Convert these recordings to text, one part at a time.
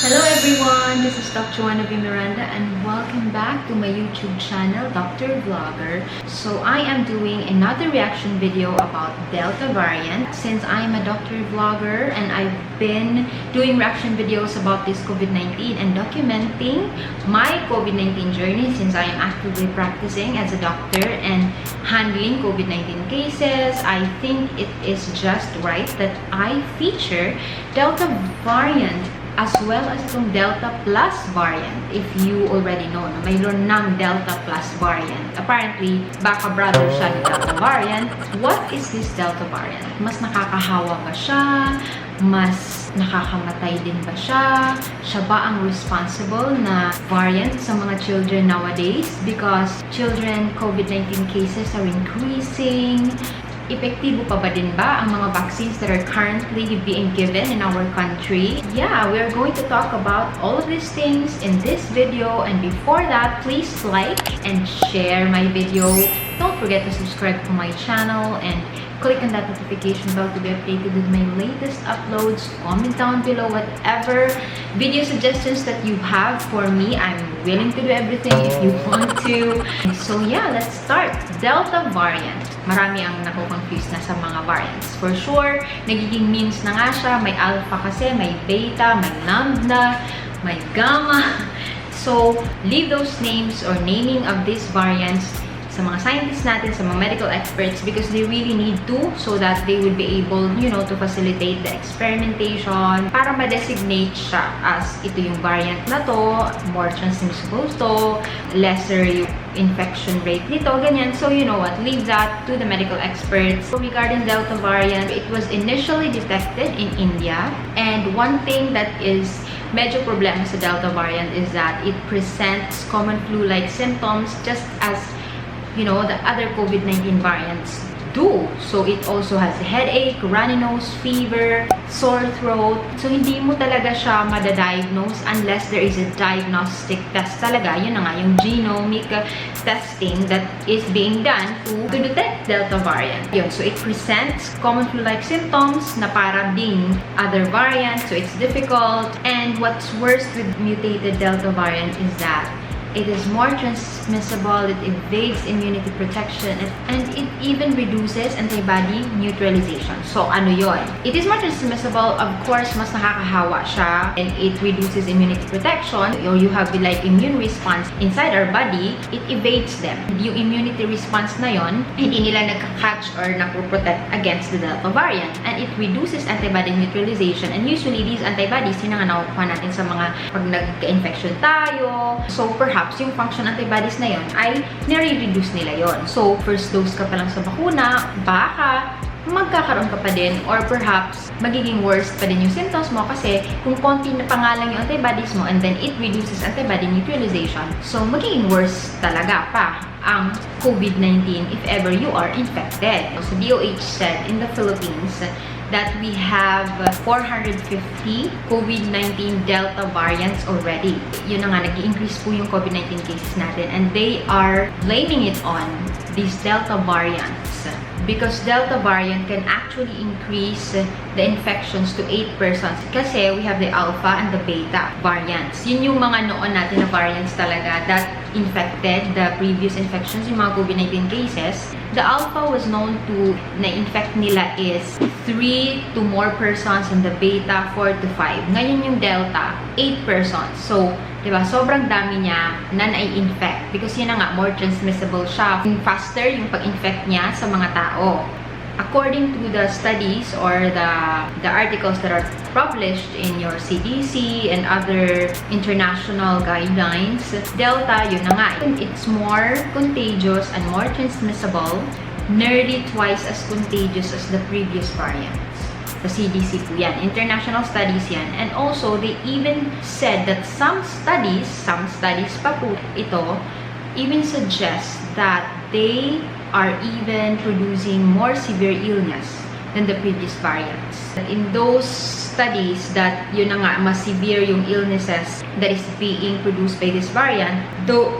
Hello everyone, this is Dr. Juana V. Miranda and welcome back to my YouTube channel, Dr. Vlogger. So I am doing another reaction video about Delta variant. Since I'm a doctor vlogger and I've been doing reaction videos about this COVID-19 and documenting my COVID-19 journey since I am actively practicing as a doctor and handling COVID-19 cases, I think it is just right that I feature Delta variant as well as itong Delta Plus variant. If you already know, mayroon ng Delta Plus variant. Apparently, baka brother siya ng Delta variant. What is this Delta variant? Mas nakakahawa ba siya? Mas nakakamatay din ba siya? Siya ba ang responsible na variant sa mga children nowadays? Because children COVID-19 cases are increasing. Epektibo pa ba din ba ang mga vaccines that are currently being given in our country? Yeah, we are going to talk about all of these things in this video. And before that, please like and share my video. Don't forget to subscribe to my channel and click on that notification bell to be updated with my latest uploads. Comment down below whatever video suggestions that you have for me. I'm willing to do everything if you want to. So yeah, let's start. Delta variant. Marami ang nako-confuse na sa mga variants. For sure, nagiging memes na nga siya. May alpha kasi, may beta, may lambda, may gamma. So, leave those names or naming of these variants sa mga scientists natin, sa mga medical experts because they really need to so that they will be able, you know, to facilitate the experimentation para ma-designate siya as ito yung variant na to, more transmissible to, lesser yung infection rate nito, ganyan. So, you know what, leave that to the medical experts. So, regarding Delta variant, it was initially detected in India and one thing that is medyo problema sa Delta variant is that it presents common flu-like symptoms just as you know, the other COVID-19 variants do. So, it also has headache, runny nose, fever, sore throat. So, hindi mo talaga siya madadiagnose unless there is a diagnostic test talaga. Yun na nga, yung genomic testing that is being done to detect Delta variant. Yun. So, it presents common flu-like symptoms na para ding other variants. So, it's difficult. And what's worse with mutated Delta variant is that it is more transmissible, it evades immunity protection, and it even reduces antibody neutralization. So, ano yon? It is more transmissible, of course, mas nakakahawa siya, and it reduces immunity protection, or you have like immune response inside our body, it evades them. Yung immunity response na yon, hindi nila nagka-catch or napoprotect against the Delta variant, and it reduces antibody neutralization, and usually these antibodies, yun ang nakukuha natin sa mga pag nagka-infection tayo. So, perhaps yung function antibodies na yon ay nire-reduce nila yon. So, first dose ka pa lang sa bakuna, baka magkakaroon ka pa din or perhaps magiging worse pa din yung symptoms mo kasi kung konti na pa nga lang yung antibodies mo and then it reduces antibody neutralization, so magiging worse talaga pa ang COVID-19 if ever you are infected. So, DOH said in the Philippines that we have 450 COVID-19 Delta variants already. Yun na nga, nag-i-increase po yung COVID-19 cases natin and they are blaming it on these Delta variants because Delta variant can actually increase the infections to 8% kasi we have the Alpha and the Beta variants. Yun yung mga noon natin na variants talaga that infected the previous infections, yung mga COVID-19 cases. The Alpha was known to na-infect nila is 3 to more persons and the Beta 4 to 5. Ngayon yung Delta, 8 persons. So, diba, sobrang dami niya na na-infect because yun na nga, more transmissible siya. Faster yung pag-infect niya sa mga tao. According to the studies or the articles that are published in your CDC and other international guidelines, Delta, yun na nga, it's more contagious and more transmissible, nearly twice as contagious as the previous variants. Sa CDC po yan. International studies yan. And also, they even said that some studies pa po ito, even suggest that they are even producing more severe illness than the previous variants. In those studies that yun na nga, mas severe yung illnesses that is being produced by this variant,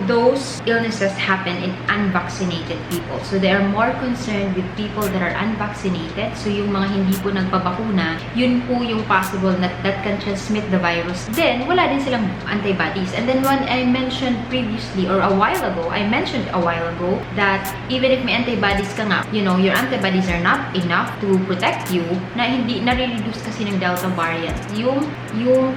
those illnesses happen in unvaccinated people. So they are more concerned with people that are unvaccinated. So yung mga hindi po nagpabakuna, yun po yung possible that can transmit the virus. Then, wala din silang antibodies. And then when I mentioned previously or I mentioned a while ago that even if may antibodies ka nga, you know, your antibodies are not enough to protect you, na hindi na-reduce kasi ng Delta variant yung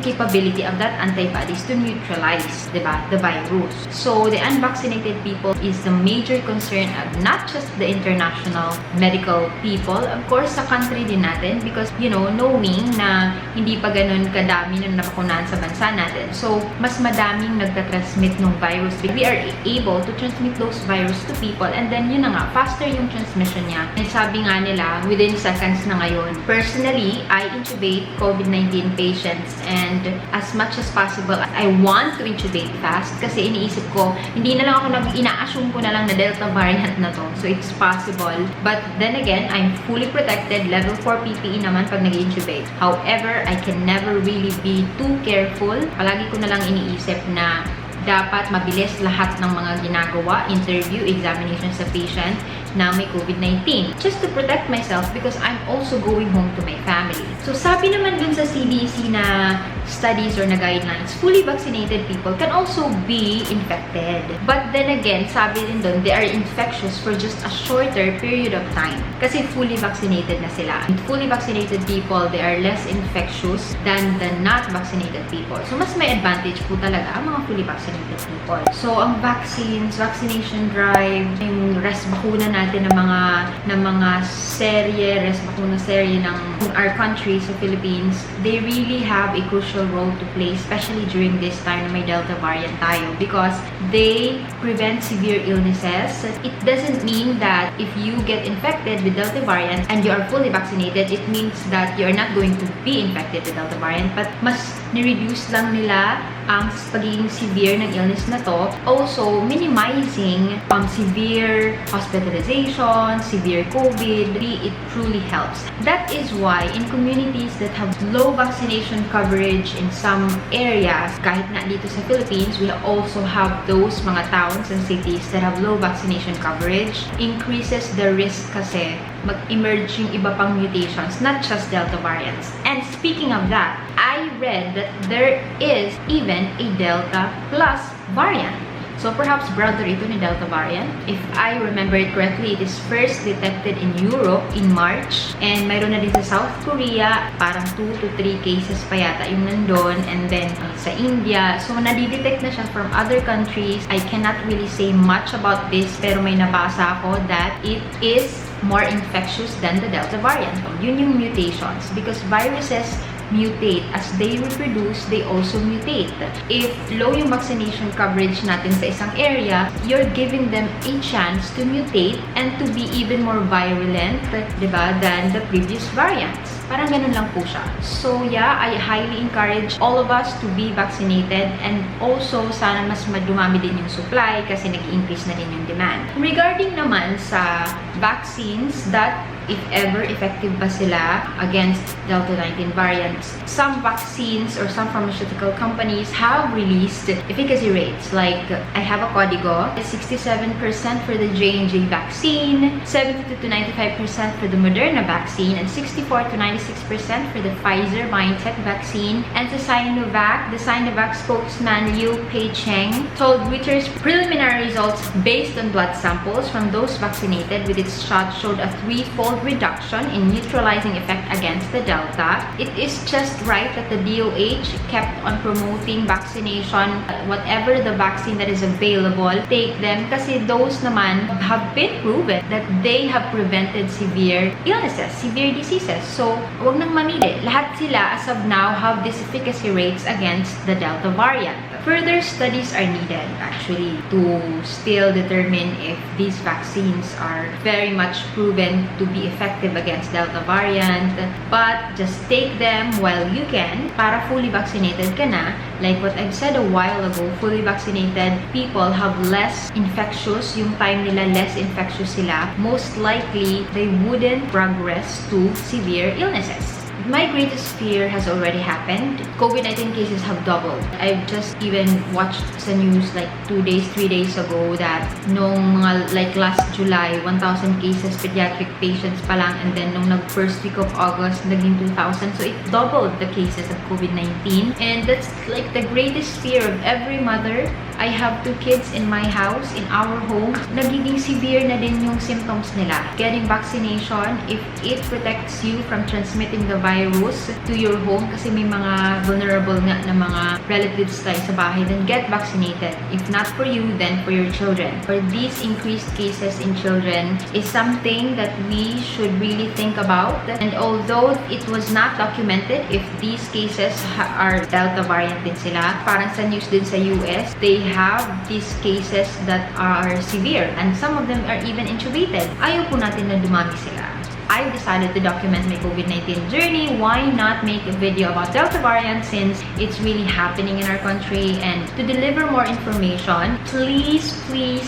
capability of that antibodies to neutralize, diba, the virus. So the unvaccinated people is the major concern of not just the international medical people, of course sa country din natin, because you know, knowing na hindi pa ganun kadami nung nabakunahan sa bansa natin, so mas madaming nagtatransmit ng virus. We are able to transmit those virus to people, and then yun na nga, faster yung transmission niya. And sabi nga nila, within seconds na ngayon. Personally, I intubate COVID-19 patients, and as much as possible, I want to intubate fast kasi iniisip ko, hindi na lang ako ina-assume ko na lang na Delta variant na to. So it's possible. But then again, I'm fully protected. Level 4 PPE naman pag nag-intubate. However, I can never really be too careful. Palagi ko na lang iniisip na dapat mabilis lahat ng mga ginagawa, interview, examination sa patient na may COVID-19. Just to protect myself because I'm also going home to my family. So sabi naman dun sa CDC na studies or na guidelines, fully vaccinated people can also be infected. But then again, sabi din dun, they are infectious for just a shorter period of time. Kasi fully vaccinated na sila. And fully vaccinated people, they are less infectious than the not vaccinated people. So mas may advantage po talaga ang mga fully vaccinated people. So ang vaccines, vaccination drive, yung bakuna natin ng mga serye, bakuna serye ng our country sa Philippines, they really have a crucial role to play, especially during this time na may Delta variant tayo, because they prevent severe illnesses. It doesn't mean that if you get infected with Delta variant and you are fully vaccinated, it means that you are not going to be infected with Delta variant, but mas ni-reduce lang nila ang pagiging severe ng illness na to, also minimizing severe hospitalization, severe COVID. It truly helps. That is why in communities that have low vaccination coverage in some areas, kahit na dito sa Philippines, we also have those mga towns and cities that have low vaccination coverage, increases the risk kasi mag-emerge yung iba pang mutations, not just Delta variants. And speaking of that, I read that there is even a Delta plus variant. So perhaps brother ito ni Delta variant. If I remember it correctly, it is first detected in Europe in March. And mayroon na din sa South Korea, parang 2 to 3 cases pa yata yung nandun. And then sa India. So nadidetect na siya from other countries. I cannot really say much about this, pero may nabasa ako that it is more infectious than the Delta variant. Yun yung mutations. Because viruses mutate. As they reproduce, they also mutate. If low yung vaccination coverage natin sa isang area, you're giving them a chance to mutate and to be even more virulent, diba, than the previous variants. Parang ganun lang po siya. So yeah, I highly encourage all of us to be vaccinated, and also sana mas madumami din yung supply kasi nag-increase na din yung demand. Regarding naman sa vaccines that if ever effective ba sila against Delta 19 variants, some vaccines or some pharmaceutical companies have released efficacy rates. Like, I have a código, 67% for the J&J vaccine, 72 to 95% for the Moderna vaccine, and 64 to 96% for the Pfizer-BioNTech vaccine. And the Sinovac spokesman Liu Peicheng told Reuters preliminary results based on blood samples from those vaccinated with its shot showed a threefold reduction in neutralizing effect against the Delta. It is just right that the DOH kept on promoting vaccination. Whatever the vaccine that is available, take them kasi those naman have been proven that they have prevented severe illnesses, severe diseases. So, wag nang mamili. Lahat sila as of now have these efficacy rates against the Delta variant. Further studies are needed actually to still determine if these vaccines are very much proven to be effective against Delta variant. But just take them while you can para fully vaccinated ka na. Like what I've said a while ago, fully vaccinated people have less infectious. Yung time nila less infectious sila. Most likely, they wouldn't progress to severe illnesses. my greatest fear has already happened. COVID-19 cases have doubled. I've just even watched sa news like 2 days, 3 days ago that nung mga like last July, 1,000 cases pediatric patients pa lang, and then nung first week of August, naging 2,000. So it doubled the cases of COVID-19, and that's like the greatest fear of every mother. I have 2 kids in my house, in our home. Nagiging severe na din yung symptoms nila. Getting vaccination, if it protects you from transmitting the virus to your home, kasi may mga vulnerable nga na mga relatives tayo sa bahay, then get vaccinated. If not for you, then for your children. For these increased cases in children is something that we should really think about. And although it was not documented if these cases are Delta variant din sila, parang sa news din sa US, they have these cases that are severe, and some of them are even intubated. Ayaw po natin na dumami sila. I decided to document my COVID-19 journey. Why not make a video about Delta variant since it's really happening in our country? And to deliver more information, please,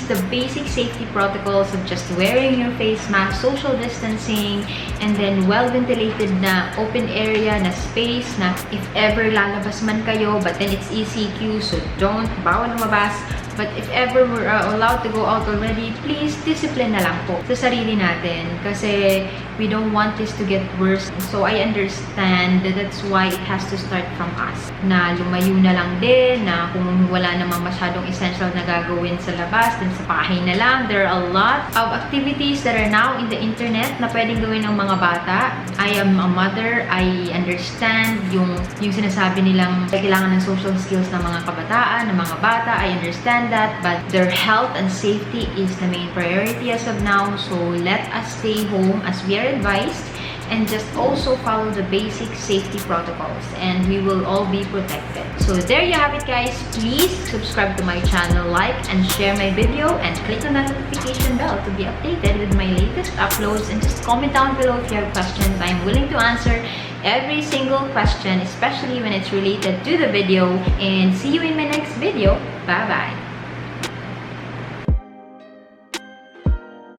the basic safety protocols of just wearing your face mask, social distancing, and then well-ventilated na open area na space na if ever lalabas man kayo, but then it's ECQ, so bawal lumabas. But if ever we're allowed to go out already, please, discipline na lang po sa sarili natin. Kasi we don't want this to get worse. So I understand that that's why it has to start from us. Na lumayo na lang din, na kung wala namang masyadong essential na gagawin sa labas, then sa bahay na lang. There are a lot of activities that are now in the internet na pwedeng gawin ng mga bata. I am a mother. I understand yung sinasabi nilang kailangan ng social skills ng mga kabataan, ng mga bata. I understand that, but their health and safety is the main priority as of now. So let us stay home as we are advised, and just also follow the basic safety protocols, and we will all be protected. So there you have it, guys. Please subscribe to my channel, like and share my video, and click on that notification bell to be updated with my latest uploads, and just comment down below if you have questions. I'm willing to answer every single question, especially when it's related to the video, and see you in my next video. Bye bye.